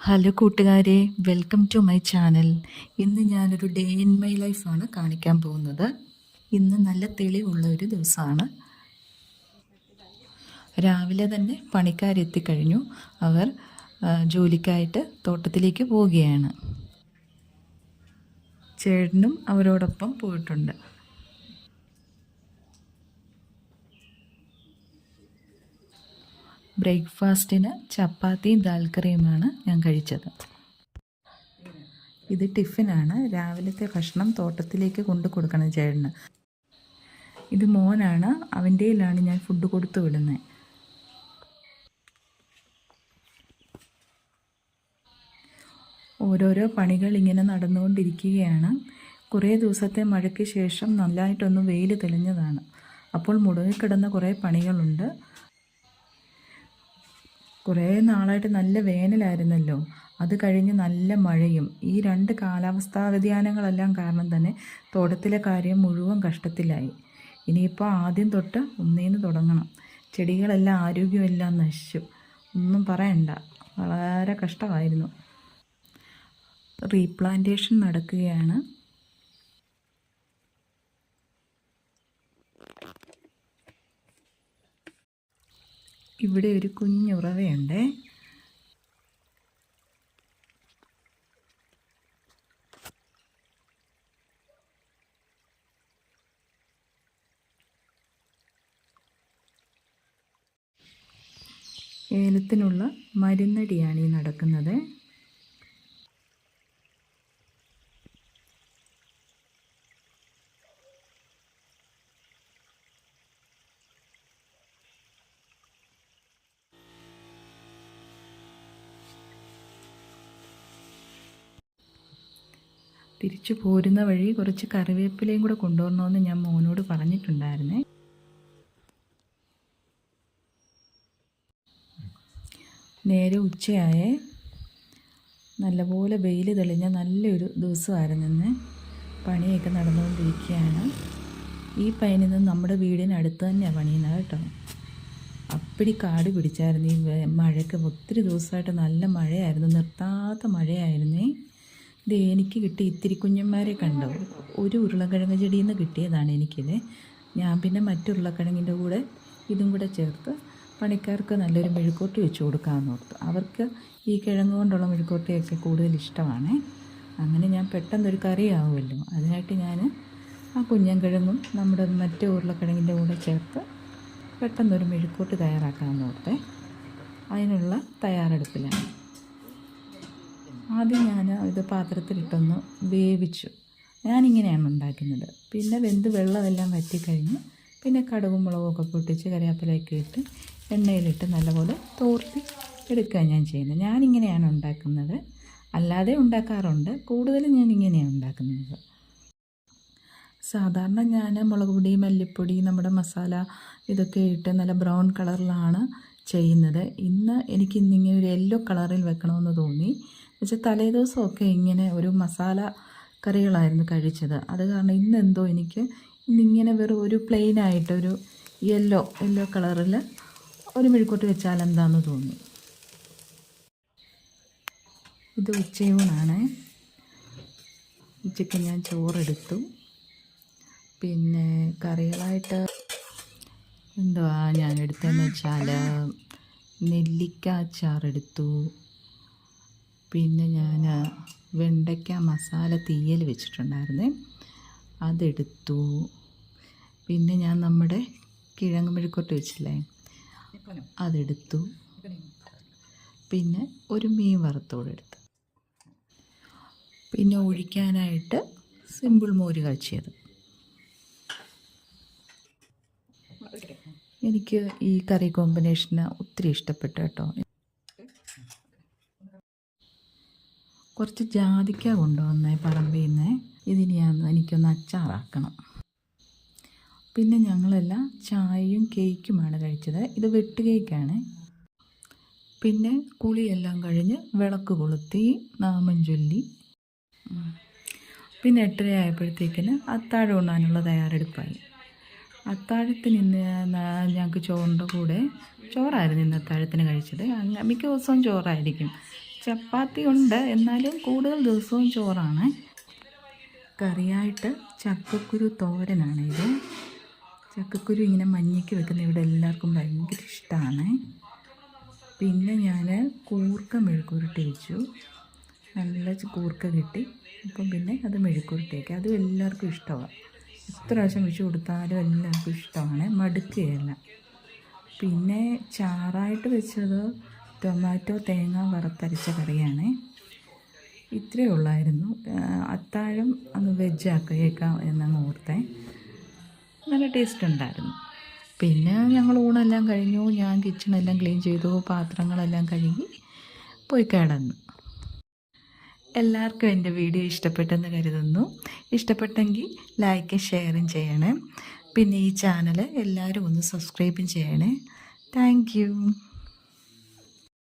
Hello കൂട്ടുകാരെ, welcome to my channel. ഇന്ന് ഞാനൊരു ഡേ ഇൻ മൈ ലൈഫാണ് കാണിക്കാൻ പോകുന്നത്. ഇന്ന് നല്ല തെളിവുള്ള ഒരു ദിവസമാണ്. രാവിലെ തന്നെ പണിക്കാരെത്തിക്കഴിഞ്ഞു. അവർ ജോലിക്കായിട്ട് തോട്ടത്തിലേക്ക് പോവുകയാണ്. ചേട്ടനും അവരോടൊപ്പം പോയിട്ടുണ്ട്. ബ്രേക്ക്ഫാസ്റ്റിന് ചപ്പാത്തിയും ദാൽ കറിയുമാണ് ഞാൻ കഴിച്ചത്. ഇത് ടിഫിനാണ്. രാവിലത്തെ ഭക്ഷണം തോട്ടത്തിലേക്ക് കൊണ്ടു കൊടുക്കണം ചേട്ടന്. ഇത് മോനാണ്, അവൻ്റെയിലാണ് ഞാൻ ഫുഡ് കൊടുത്തു വിടുന്നത്. ഓരോരോ പണികൾ ഇങ്ങനെ നടന്നുകൊണ്ടിരിക്കുകയാണ്. കുറേ ദിവസത്തെ മഴയ്ക്ക് ശേഷം നല്ലതായിട്ടൊന്ന് വെയിൽ തെളിഞ്ഞതാണ്. അപ്പോൾ മുടങ്ങിക്കിടന്ന കുറേ പണികളുണ്ട്. കുറേ നാളായിട്ട് നല്ല വേനലായിരുന്നല്ലോ, അത് കഴിഞ്ഞ് നല്ല മഴയും. ഈ രണ്ട് കാലാവസ്ഥാ വ്യതിയാനങ്ങളെല്ലാം കാരണം തന്നെ തോട്ടത്തിലെ കാര്യം മുഴുവൻ കഷ്ടത്തിലായി. ഇനിയിപ്പോൾ ആദ്യം തൊട്ട് ഒന്നേന്ന് തുടങ്ങണം. ചെടികളെല്ലാം ആരോഗ്യമെല്ലാം നശിച്ചു, ഒന്നും പറയണ്ട, വളരെ കഷ്ടമായിരുന്നു. റീപ്ലാന്റേഷൻ നടക്കുകയാണ്. ഇവിടെ ഒരു കുഞ്ഞുറവയുണ്ട്. ഏലത്തിനുള്ള മരുന്നടിയാണ് ഈ നടക്കുന്നത്. തിരിച്ചു പോരുന്ന വഴി കുറച്ച് കറിവേപ്പിലയും കൂടെ കൊണ്ടുവരണമെന്ന് ഞാൻ മോനോട് പറഞ്ഞിട്ടുണ്ടായിരുന്നേ. നേരെ ഉച്ചയായേ. നല്ലപോലെ വെയിൽ തെളിഞ്ഞ നല്ലൊരു ദിവസമായിരുന്നു ഇന്ന്. പണിയൊക്കെ നടന്നുകൊണ്ടിരിക്കുകയാണ്. ഈ പയ്യനിൽ നിന്ന് നമ്മുടെ വീടിനടുത്ത് തന്നെയാണ് പണിയുന്നത് കേട്ടോ. അപ്പടി കാട് പിടിച്ചായിരുന്നു ഈ മഴയ്ക്ക്. ഒത്തിരി ദിവസമായിട്ട് നല്ല മഴയായിരുന്നു, നിർത്താത്ത മഴയായിരുന്നേ. ഇത് എനിക്ക് കിട്ടി ഇത്തിരി കുഞ്ഞന്മാരെ കണ്ടോ. ഒരു ഉരുളക്കിഴങ്ങ് ചെടിയിൽ നിന്ന് കിട്ടിയതാണ് എനിക്കിത്. ഞാൻ പിന്നെ മറ്റുരുളക്കിഴങ്ങിൻ്റെ കൂടെ ഇതും കൂടെ ചേർത്ത് പണിക്കാർക്ക് നല്ലൊരു മെഴുക്കോട്ടി വെച്ച് കൊടുക്കാമെന്ന് ഓർത്തു. അവർക്ക് ഈ കിഴങ്ങ് കൊണ്ടുള്ള മെഴുക്കോട്ടിയൊക്കെ കൂടുതൽ ഇഷ്ടമാണ്. അങ്ങനെ ഞാൻ പെട്ടെന്നൊരു കറിയാവുമല്ലോ, അതിനായിട്ട് ഞാൻ ആ കുഞ്ഞൻ കിഴങ്ങും നമ്മുടെ മറ്റേ ഉരുളക്കിഴങ്ങിൻ്റെ കൂടെ ചേർത്ത് പെട്ടെന്നൊരു മെഴുക്കോട്ടി തയ്യാറാക്കാമെന്ന് ഓർത്തേ. അതിനുള്ള തയ്യാറെടുപ്പിലാണ്. ആദ്യം ഞാൻ ഇത് പാത്രത്തിലിട്ടൊന്ന് വേവിച്ചു. ഞാനിങ്ങനെയാണ് ഉണ്ടാക്കുന്നത്. പിന്നെ വെന്ത് വെള്ളമെല്ലാം വറ്റിക്കഴിഞ്ഞ് പിന്നെ കടുകും മുളകൊക്കെ പൊട്ടിച്ച് കറിവേപ്പിലയൊക്കെ ഇട്ട് എണ്ണയിലിട്ട് നല്ലപോലെ തോർത്തി എടുക്കുക ഞാൻ ചെയ്യുന്നത്. ഞാനിങ്ങനെയാണ് ഉണ്ടാക്കുന്നത്. അല്ലാതെ ഉണ്ടാക്കാറുണ്ട്, കൂടുതലും ഞാൻ ഇങ്ങനെയാണ് ഉണ്ടാക്കുന്നത്. സാധാരണ ഞാൻ മുളക് പൊടി, മല്ലിപ്പൊടി, നമ്മുടെ മസാല ഇതൊക്കെ ഇട്ട് നല്ല ബ്രൗൺ കളറിലാണ് ചെയ്യുന്നത്. എനിക്കിന്നിങ്ങനെ ഒരു യെല്ലോ കളറിൽ വെക്കണമെന്ന് തോന്നി. പക്ഷേ തലേ ദിവസമൊക്കെ ഇങ്ങനെ ഒരു മസാല കറികളായിരുന്നു കഴിച്ചത്. അത് കാരണം ഇന്നെന്തോ എനിക്ക് ഇന്നിങ്ങനെ വെറും ഒരു പ്ലെയിനായിട്ടൊരു യെല്ലോ കളറിൽ ഒരു മെഴുക്കോട്ട് വെച്ചാൽ എന്താണെന്ന് തോന്നി. ഇത് ഉച്ചയൂണാണ്. ഉച്ചയ്ക്ക് ഞാൻ ചോറെടുത്തു. പിന്നെ കറികളായിട്ട് എന്തുവാ ഞാൻ എടുത്തതെന്ന് വെച്ചാൽ നെല്ലിക്ക അച്ചാറെടുത്തു. പിന്നെ ഞാൻ വെണ്ടയ്ക്ക മസാല തീയൽ വെച്ചിട്ടുണ്ടായിരുന്നേ, അതെടുത്തു. പിന്നെ ഞാൻ നമ്മുടെ കിഴങ്ങ് മെഴുക്കോട്ട് വെച്ചില്ലേ, അതെടുത്തു. പിന്നെ ഒരു മീൻ വറുത്തോടെ എടുത്തു. പിന്നെ ഒഴിക്കാനായിട്ട് സിമ്പിൾ മോര് കാച്ചിയത്. എനിക്ക് ഈ കറി കോമ്പിനേഷന് ഒത്തിരി ഇഷ്ടപ്പെട്ടു കേട്ടോ. കുറച്ച് ജാതിക്ക കൊണ്ടുവന്നേ പറമ്പിൽ നിന്ന്. എനിക്കൊന്ന് അച്ചാറാക്കണം. പിന്നെ ഞങ്ങളെല്ലാം ചായയും കേക്കുമാണ് കഴിച്ചത്. ഇത് വെട്ട് കേക്കാണ്. പിന്നെ കുളിയെല്ലാം കഴിഞ്ഞ് വിളക്ക് കൊളുത്തി നാമം ചൊല്ലി പിന്നെ 8:30 ആയപ്പോഴത്തേക്കിന് അത്താഴം ഉണ്ണാനുള്ള തയ്യാറെടുപ്പായി. അത്താഴത്തിന് ഇന്ന് ഞങ്ങൾക്ക് ചോറിൻ്റെ കൂടെ ചോറായിരുന്നു ഇന്ന് അത്താഴത്തിന് കഴിച്ചത്. മിക്ക ദിവസവും ചോറായിരിക്കും. ചപ്പാത്തി ഉണ്ട്, എന്നാലും കൂടുതൽ ദിവസവും ചോറാണ്. കറിയായിട്ട് ചക്കക്കുരു തോരനാണ് ഇത്. ചക്കക്കുരു ഇങ്ങനെ മഞ്ഞയ്ക്ക് വെക്കുന്ന ഇവിടെ എല്ലാവർക്കും ഭയങ്കര ഇഷ്ടമാണ്. പിന്നെ ഞാൻ കൂർക്ക മെഴുക്കുരുട്ടി വെച്ചു. നല്ല കൂർക്ക കിട്ടി, അപ്പം പിന്നെ അത് മെഴുക്കുരുട്ടിയൊക്കെ അതും എല്ലാവർക്കും ഇഷ്ടമാണ്. എത്ര പ്രാവശ്യം വെച്ച് കൊടുത്താലും എല്ലാവർക്കും ഇഷ്ടമാണ്, മടുക്കുകയല്ല. പിന്നെ ചാറായിട്ട് വെച്ചത് ടൊമാറ്റോ തേങ്ങ വറുത്തരച്ച കറിയാണ്. ഇത്രയേ ഉള്ളായിരുന്നു. അത്താഴം അങ്ങ് വെജാക്കിയേക്കാം എന്നങ്ങ് ഓർത്തേ. നല്ല ടേസ്റ്റ് ഉണ്ടായിരുന്നു. പിന്നെ ഞങ്ങൾ ഊണെല്ലാം കഴിഞ്ഞു. ഞാൻ കിച്ചണെല്ലാം ക്ലീൻ ചെയ്തു, പാത്രങ്ങളെല്ലാം കഴുകി പോയി കിടന്നു. എല്ലാവർക്കും എൻ്റെ വീഡിയോ ഇഷ്ടപ്പെട്ടെന്ന് കരുതുന്നു. ഇഷ്ടപ്പെട്ടെങ്കിൽ ലൈക്കും ഷെയറും ചെയ്യണേ. പിന്നെ ഈ ചാനൽ എല്ലാവരും ഒന്ന് സബ്സ്ക്രൈബും ചെയ്യണേ. Thank you.